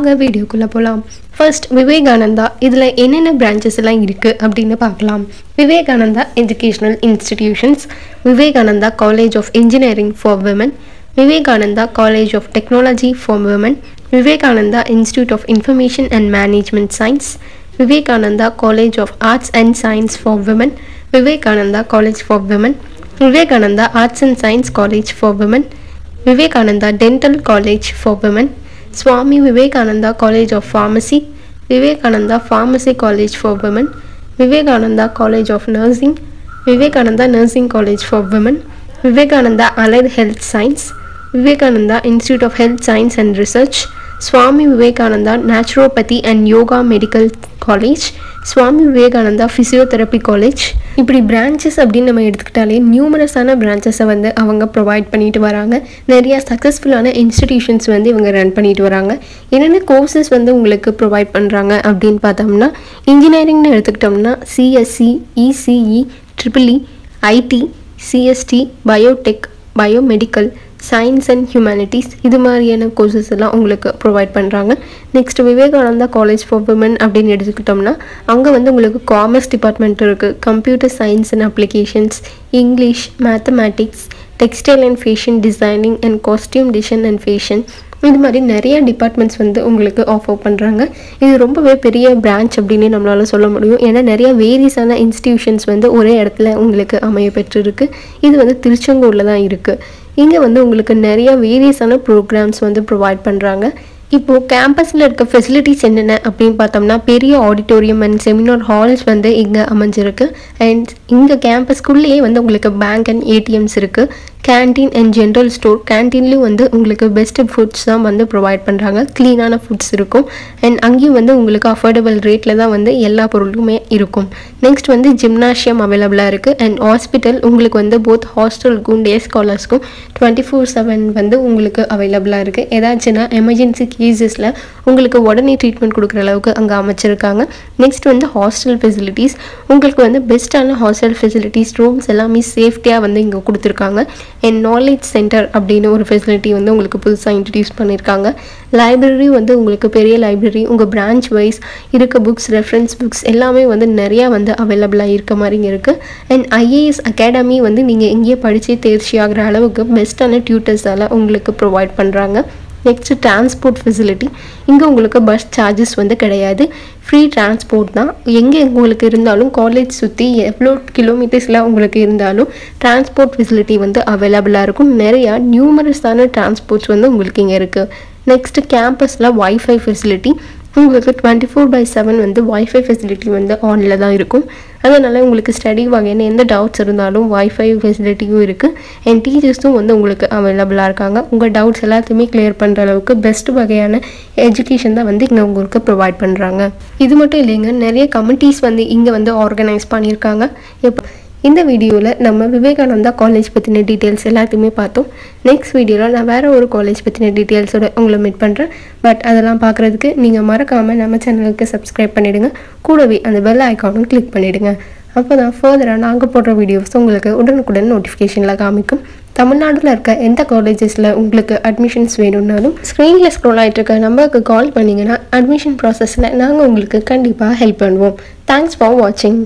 வாங்க வீடியோக்குள்ள போலாம். ஃபர்ஸ்ட் விவேகானந்தா இதுல என்னென்ன பிரான்ச்சஸ் எல்லாம் இருக்கு அப்படின்னு பார்க்கலாம். Vivekananda educational institutions, Vivekananda college of engineering for women, Vivekananda college of technology for women, Vivekananda institute of information and management science, Vivekananda college of arts and science for women, Vivekananda college for women, Vivekananda arts and science college for women, Vivekananda Dental College for Women, Swami Vivekananda College of Pharmacy, Vivekananda Pharmacy College for Women, Vivekananda College of Nursing, Vivekananda Nursing College for Women, Vivekananda Allied Health Science, Vivekananda Institute of Health Science and Research, Swami Vivekananda Naturopathy and Yoga Medical College, Swami Vivekananda Physiotherapy College. இப்படி branches அப்படின்னு நம்ம எடுத்துக்கிட்டாலே நியூமரஸான பிரான்ச்சஸை வந்து அவங்க provide பண்ணிட்டு வராங்க. நிறையா சக்ஸஸ்ஃபுல்லான institutions வந்து இவங்க ரன் பண்ணிட்டு வராங்க. என்னென்ன கோர்சஸ் வந்து உங்களுக்கு ப்ரொவைட் பண்ணுறாங்க அப்படின்னு பார்த்தோம்னா, இன்ஜினியரிங்னு எடுத்துக்கிட்டோம்னா CSE, ECE, triple E, IT, CST, biotech, biomedical, science and humanities இது மாதிரியான கோர்சஸ் எல்லாம் உங்களுக்கு ப்ரொவைட் பண்ணுறாங்க. Next Vivekananda college for women அப்படின்னு எடுத்துக்கிட்டோம்னா அங்கே வந்து உங்களுக்கு காமர்ஸ் டிபார்ட்மெண்ட் இருக்குது, computer science and applications, English, mathematics, textile and fashion designing and costume design and fashion இது மாதிரி நிறைய டிபார்ட்மெண்ட்ஸ் வந்து உங்களுக்கு ஆஃபர் பண்ணுறாங்க. இது ரொம்பவே பெரிய பிரான்ச் அப்படின்னு நம்மளால் சொல்ல முடியும். ஏன்னா நிறைய வேரியஸான இன்ஸ்டிடியூஷன்ஸ் வந்து ஒரே இடத்துல உங்களுக்கு அமைய பெற்றிருக்கு. இது வந்து திருச்செங்கூரில் தான் இருக்குது. இங்கே வந்து உங்களுக்கு நிறைய வேரியஸான ப்ரோக்ராம்ஸ் வந்து ப்ரொவைட் பண்ணுறாங்க. இப்போது கேம்பஸில் இருக்க ஃபெசிலிட்டிஸ் என்னென்ன அப்படின்னு பார்த்தோம்னா, பெரிய ஆடிட்டோரியம் அண்ட் செமினார் ஹால்ஸ் வந்து இங்கே அமைஞ்சிருக்கு. அண்ட் இங்கே கேம்பஸ்குள்ளேயே வந்து உங்களுக்கு பேங்க் அண்ட் ஏடிஎம்ஸ் இருக்குது. கேன்டீன் அண்ட் ஜென்ரல் ஸ்டோர், கேன்டீன்லேயும் வந்து உங்களுக்கு பெஸ்ட்டு ஃபுட்ஸ் தான் வந்து ப்ரொவைட் பண்ணுறாங்க. க்ளீனான ஃபுட்ஸ் இருக்கும். அண்ட் அங்கேயும் வந்து உங்களுக்கு அஃபோர்டபுள் ரேட்டில் தான் வந்து எல்லா பொருளுமே இருக்கும். நெக்ஸ்ட் வந்து ஜிம்னாஷியம் அவைலபிளாக இருக்குது. அண்ட் ஹாஸ்பிட்டல் உங்களுக்கு வந்து போத் ஹாஸ்டலுக்கும் டே ஸ்காலர்ஸ்க்கும் 24/7 வந்து உங்களுக்கு அவைலபிளாக இருக்குது. ஏதாச்சுன்னா எமர்ஜென்சி கேசஸில் உங்களுக்கு உடனே ட்ரீட்மெண்ட் கொடுக்குற அளவுக்கு அங்கே அமைச்சிருக்காங்க. நெக்ஸ்ட் வந்து ஹாஸ்டல் ஃபெசிலிட்டிஸ், உங்களுக்கு வந்து பெஸ்ட்டான ஹாஸ்டல் ஃபெசிலிட்டிஸ், ரூம்ஸ் எல்லாமே சேஃப்டியாக வந்து இங்கே கொடுத்துருக்காங்க. அண்ட் நாலேஜ் சென்டர் அப்படின்னு ஒரு ஃபெசிலிட்டி வந்து உங்களுக்கு புதுசாக இன்ட்ரடியூஸ் பண்ணியிருக்காங்க. லைப்ரரி வந்து உங்களுக்கு பெரிய லைப்ரரி, உங்கள் பிரான்ச் வைஸ் இருக்க புக்ஸ், ரெஃபரன்ஸ் புக்ஸ் எல்லாமே வந்து நிறையா வந்து அவைலபிளாக இருக்க மாதிரி இருக்குது. அண்ட் ஐஏஎஸ் அகாடமி வந்து நீங்கள் இங்கேயே படித்து தேர்ச்சி ஆகிற அளவுக்கு பெஸ்ட்டான டியூட்டர்ஸால் உங்களுக்கு ப்ரொவைட் பண்ணுறாங்க. நெக்ஸ்ட்டு டிரான்ஸ்போர்ட் ஃபெசிலிட்டி, இங்கே உங்களுக்கு பஸ் சார்ஜஸ் வந்து கிடையாது, ஃப்ரீ டிரான்ஸ்போர்ட் தான். எங்கே உங்களுக்கு இருந்தாலும் காலேஜ் சுற்றி எவ்வளோ கிலோமீட்டர்ஸில் உங்களுக்கு இருந்தாலும் டிரான்ஸ்போர்ட் ஃபெசிலிட்டி வந்து அவைலபிளாக இருக்கும். நிறையா நியூமரஸான டிரான்ஸ்போர்ட்ஸ் வந்து உங்களுக்கு இங்கே இருக்குது. நெக்ஸ்ட்டு கேம்பஸில் வைஃபை ஃபெசிலிட்டி, உங்களுக்கு 24/7 வந்து வைஃபை ஃபெசிலிட்டி வந்து ஆனில் தான் இருக்கும். அதனால் உங்களுக்கு ஸ்டடி வகையான எந்த டவுட்ஸ் இருந்தாலும் வைஃபை ஃபெசிலிட்டியும் இருக்குது. அண்ட் டீச்சர்ஸும் வந்து உங்களுக்கு அவைலபிளாக இருக்காங்க. உங்கள் டவுட்ஸ் எல்லாத்தையுமே கிளியர் பண்ணுற அளவுக்கு பெஸ்ட் வகையான எஜுகேஷன் தான் வந்து இங்கே உங்களுக்கு ப்ரொவைட் பண்ணுறாங்க. இது மட்டும் இல்லைங்க, நிறைய கமிட்டிஸ் வந்து இங்கே வந்து ஆர்கனைஸ் பண்ணியிருக்காங்க. இந்த வீடியோவில் நம்ம விவேகானந்தா காலேஜ் பற்றின டீட்டெயில்ஸ் எல்லாத்தையுமே பார்த்தோம். நெக்ஸ்ட் வீடியோவில் நான் வேறு ஒரு காலேஜ் பற்றின டீட்டெயில்ஸோட உங்களை மீட் பண்ணுறேன். பட் அதெல்லாம் பார்க்குறதுக்கு நீங்கள் மறக்காமல் நம்ம சேனலுக்கு சப்ஸ்கிரைப் பண்ணிவிடுங்க. கூடவே அந்த பெல் ஐக்கானும் கிளிக் பண்ணிவிடுங்க. அப்போ தான் ஃபர்தராக நாங்கள் போடுற வீடியோஸ் உங்களுக்கு உடனுக்குடன் நோட்டிஃபிகேஷனில் காமிக்கும். தமிழ்நாட்டில் இருக்க எந்த காலேஜஸில் உங்களுக்கு அட்மிஷன்ஸ் வேணும்னாலும் ஸ்க்ரீனில் ஸ்க்ரோல் ஆகிட்டு இருக்க நம்பருக்கு கால் பண்ணிங்கன்னா அட்மிஷன் ப்ராசஸில் நாங்கள் உங்களுக்கு கண்டிப்பாக ஹெல்ப் பண்ணுவோம். தேங்க்ஸ் ஃபார் வாட்சிங்.